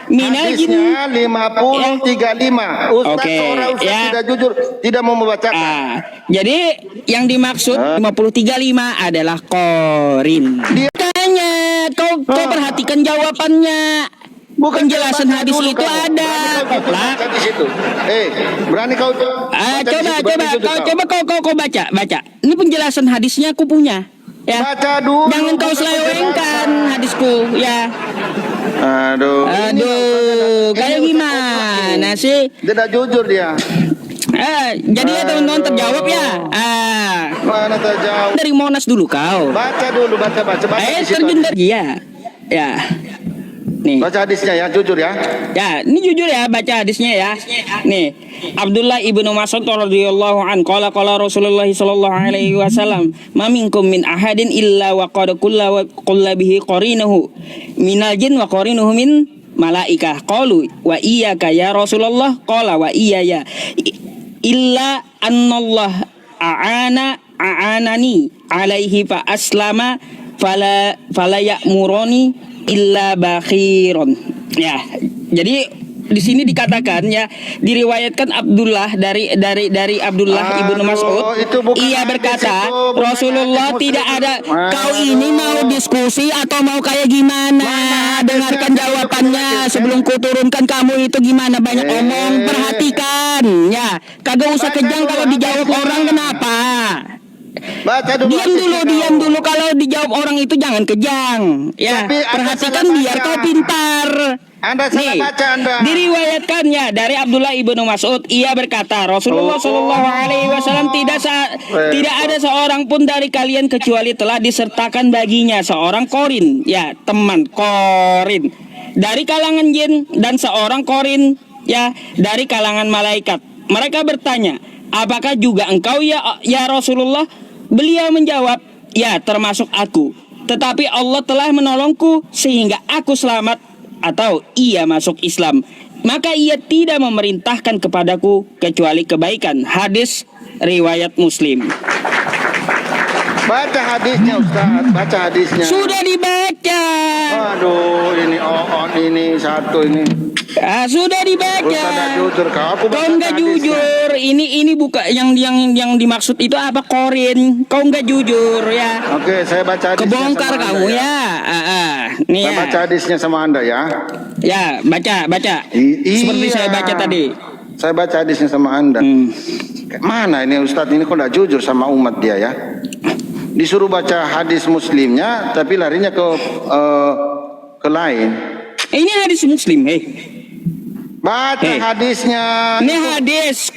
Minal jin. Hadisnya 5035. Ustaz seorang ustaz tidak jujur, tidak mau membacakan. Jadi yang dimaksud 5035 adalah korin. Tanya, kau perhatikan jawabannya. Penjelasan hadis itu ada. Koplak. Berani kau? Coba kau baca. Ini penjelasan hadisnya aku punya. Ya. Baca dulu. Jangan kau selewengkan hadisku, ya. Aduh, kayak gimana sih? Tidak jujur dia. Jadi ya teman-teman terjawab ya. Mana terjawab? Dari Monas dulu kau. Baca dulu, baca. Terjun dari ya. Nih. Baca hadisnya ya, jujur ya. Ya, ini jujur ya, baca hadisnya ya. Nih, Abdullah ibnu Mas'ud radhiyallahu an qala Rasulullah sallallahu alaihi wasallam, "Ma minkum min ahadin illa wa qad kulla bihi qarinuhu minal jin wa qarinuhu min malaikah." Qalu wa iyyaka ya Rasulullah, qala wa iyaya illa annallah a'anani alaihi fa aslama fala ya'muruni illa bakhiron. Ya, jadi di sini dikatakan ya, diriwayatkan Abdullah dari Abdullah ibnu Mas'ud. Ia berkata, Rasulullah tidak ada. Kau ini mau diskusi atau mau kayak gimana? Dengarkan jawabannya sebelum kuturunkan kamu itu gimana, banyak omong. Perhatikan ya, kagak usah kejang kalau dijawab orang. Kenapa? Baca dulu. Diam dulu. Kalau dijawab orang itu jangan kejang. Ya, Tapi Anda perhatikan salah biar baca. kau pintar. Anda salah baca Anda. Diriwayatkan ya dari Abdullah ibnu Mas'ud, ia berkata, Rasulullah Shallallahu Alaihi Wasallam tidak ada seorang pun dari kalian kecuali telah disertakan baginya seorang korin, ya teman korin dari kalangan jin dan seorang korin, ya dari kalangan malaikat. Mereka bertanya, apakah juga engkau ya Rasulullah? Beliau menjawab, ya termasuk aku. Tetapi Allah telah menolongku sehingga aku selamat atau ia masuk Islam. Maka ia tidak memerintahkan kepadaku kecuali kebaikan. Hadis riwayat Muslim. Baca hadisnya Ustaz, baca hadisnya. Sudah dibaca. Aduh, ini satu ini. Sudah dibaca. Ustaz nggak jujur kau Nggak jujur. Ini buka yang dimaksud itu apa korin? Kau nggak jujur ya. Oke, saya baca hadisnya. Kebongkar sama kamu Anda, ya. Nih Saya ya. baca hadisnya sama Anda ya. Ya, baca. Seperti Iya. saya baca tadi. Saya baca hadisnya sama Anda. Mana ini Ustadz ini kok nggak jujur sama umat dia ya? Disuruh baca hadis Muslimnya, tapi larinya ke lain. Ini hadis Muslim, Baca hadisnya. Ini hadis.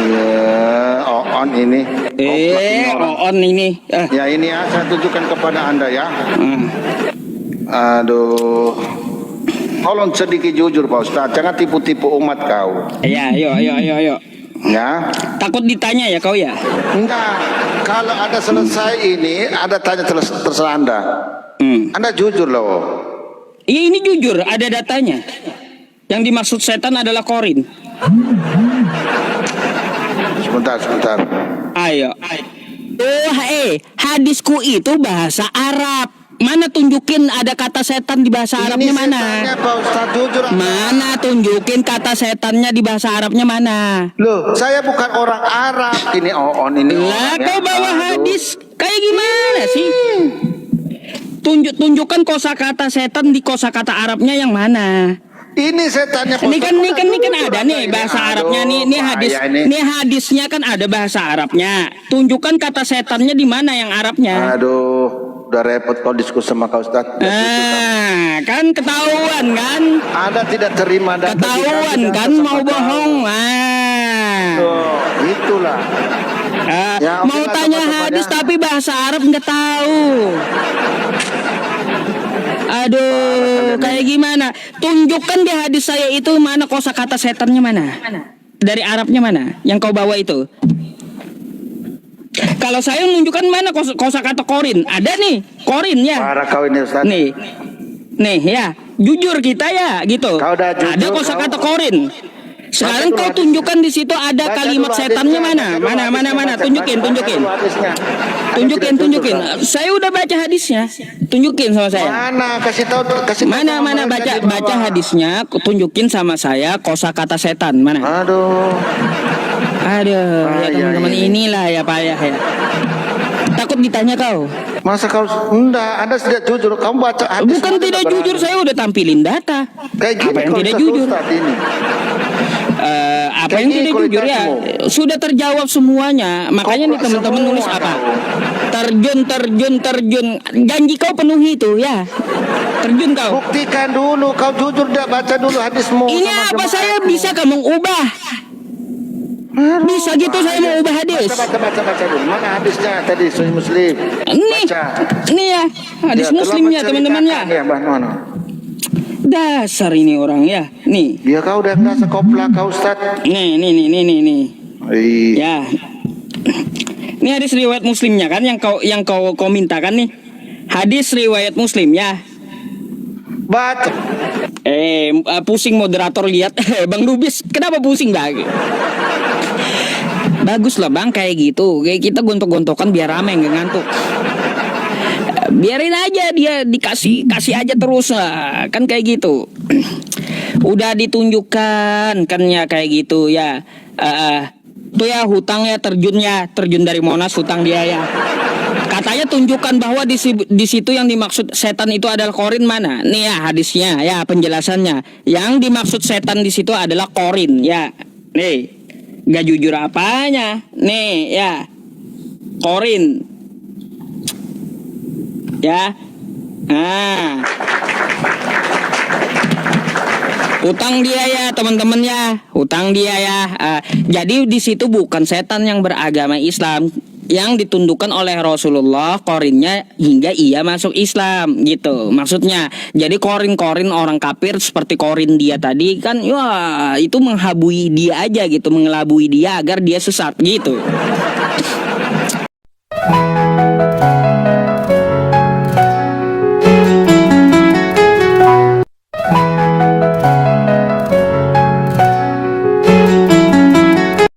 Iya, on ini. Goblok ini orang. On ini. Ya ini ya, saya tunjukkan kepada Anda ya. Aduh. Tolong sedikit jujur Pak Ustadz, jangan tipu-tipu umat kau. Ya, ayo. Ya. Takut ditanya ya kau ya? Enggak. Kalau ada selesai ini, ada tanya terserah Anda. Anda jujur loh. Iya ini jujur, ada datanya. Yang dimaksud setan adalah korin. Sebentar. Ayo. Hadisku itu bahasa Arab. Mana tunjukin ada kata setan di bahasa Arabnya mana? Setannya Pak Ustadz, jujur. Mana tunjukin kata setannya di bahasa Arabnya mana? Loh, saya bukan orang Arab. Ini ini. Lah orang kau ya. bawa Aduh. hadis kayak gimana sih? Tunjukkan kosakata setan di kosakata Arabnya yang mana? Ini setannya Pak Ini kan Ustadz. ada nih bahasa Arabnya nih. Ini hadisnya kan ada bahasa Arabnya. Tunjukkan kata setannya di mana yang Arabnya. Aduh, udah repot kalau diskusi sama Kak Ustadz. Kan ketahuan kan? Anda tidak terima data. Ketahuan kan mau bohong. Itulah. Ya, oke Mau lah, tanya teman-teman hadis ya. tapi bahasa Arab nggak tahu. Aduh, kayak gimana? Tunjukkan di hadis saya itu mana kosakata setannya mana? Dari Arabnya mana? Yang kau bawa itu? Kalau saya menunjukkan mana kosakata korin? Ada nih, korin ya. Parah kau ini Ustadz. Nih ya, jujur kita ya gitu. Kau udah jujur, ada kosakata kau. korin. Sekarang Baca dulu kau hadisnya. tunjukkan di situ ada Baca kalimat dulu setannya hadisnya, mana? baca dulu hadisnya, Tunjukin. baca dulu hadisnya. Anda tidak Tunjukin. jujur, Pak. Saya udah baca hadisnya. Tunjukin sama saya. Mana kasih tahu Mana sama mereka baca di bawah. hadisnya, tunjukin sama saya kosakata setan mana? Aduh. Ya teman-teman inilah ya payah ya. Takut ditanya kau. Masa kau enggak, Anda tidak jujur. Kamu baca hadis. Bukan Anda tidak berani. jujur, saya udah tampilin data. Kayak gini Apa yang kalau tidak Ustadz jujur? ini. Apa yang tidak jujur ya? Sudah terjawab semuanya. Makanya nih teman-teman nulis apa? Terjun. Janji kau penuhi itu ya. Terjun kau. Buktikan dulu, kau jujur tidak baca dulu hadismu. Ini sama apa saya jemaatmu. bisa kamu ubah? Bisa gitu saya mau ubah hadis. Baca dulu. Mana hadisnya tadi Sahih Muslim? Nih ya, hadis Muslim ya teman-teman ya. Ya, mana? Dasar ini orang ya. Nih. Ya kau udah ngerasa koplak kau Ustaz. Nih. Ya. Ini hadis riwayat Muslimnya kan yang kau mintakan nih. Hadis riwayat Muslim ya. Baca. Pusing moderator lihat. Bang Lubis, kenapa pusing Bang? Bagus lah Bang kayak gitu. Kayak kita gontok-gontokan biar rame nggak ngantuk. Biarin aja dia kasih aja terus lah. Kan kayak gitu. Udah ditunjukkan kan ya kayak gitu ya. Tuh ya hutangnya terjun dari Monas hutang dia ya. Katanya tunjukkan bahwa di situ yang dimaksud setan itu adalah korin mana? Nih ya hadisnya ya penjelasannya. Yang dimaksud setan di situ adalah korin ya. Nih, gak jujur apanya? Nih ya. Korin. Ya. Nah. Utang dia ya teman-teman ya, utang dia ya. Jadi di situ bukan setan yang beragama Islam, yang ditundukkan oleh Rasulullah korinnya hingga ia masuk Islam gitu maksudnya. Jadi korin-korin orang kafir seperti korin dia tadi kan, wah itu menghabui dia aja gitu, mengelabui dia agar dia sesat gitu.